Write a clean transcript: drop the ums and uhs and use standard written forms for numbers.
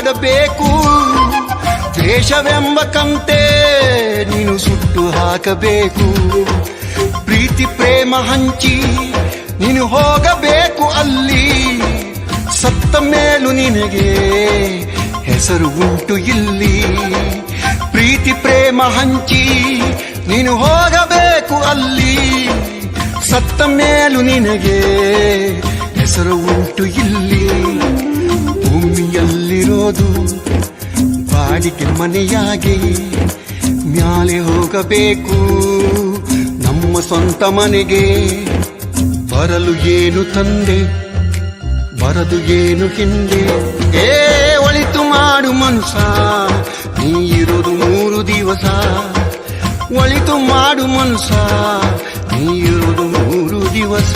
ಆಗಬೇಕು. ದ್ವೇಷವೆಂಬ ಕಂತೆ ನೀನು ಸುಟ್ಟು ಹಾಕಬೇಕು. ಪ್ರೀತಿ ಪ್ರೇಮ ಹಂಚಿ ನೀನು ಹೋಗಬೇಕು ಅಲ್ಲಿ. ಸತ್ತ ಮೇಲೂ ನಿನಗೆ ಹೆಸರು ಉಂಟು ಇಲ್ಲಿ. ಪ್ರೀತಿ ಪ್ರೇಮ ಹಂಚಿ ನೀನು ಹೋಗಬೇಕು ಅಲ್ಲಿ. ಸತ್ತ ಮೇಲೂ ನಿನಗೆ ಹೆಸರು ಉಂಟು ಇಲ್ಲಿ. ಭೂಮಿಯಲ್ಲಿರೋದು ಬಾಡಿಗೆ ಮನೆಯಾಗಿ ಮ್ಯಾಲೆ ಹೋಗಬೇಕು ನಮ್ಮ ಸ್ವಂತ ಮನೆಗೆ. ಬರಲು ಏನು ತಂದೆ, ಬರದು ಏನು ಹಿಂದೆ. ಒಳಿತು ಮಾಡು ಮನುಷ್ಯ, ನೀ ಇರೋದು 3 ದಿವಸ. ಒಳಿತು ಮಾಡು ಮನುಷ್ಯ, ನೀ ಇರೋದು 3 ದಿವಸ.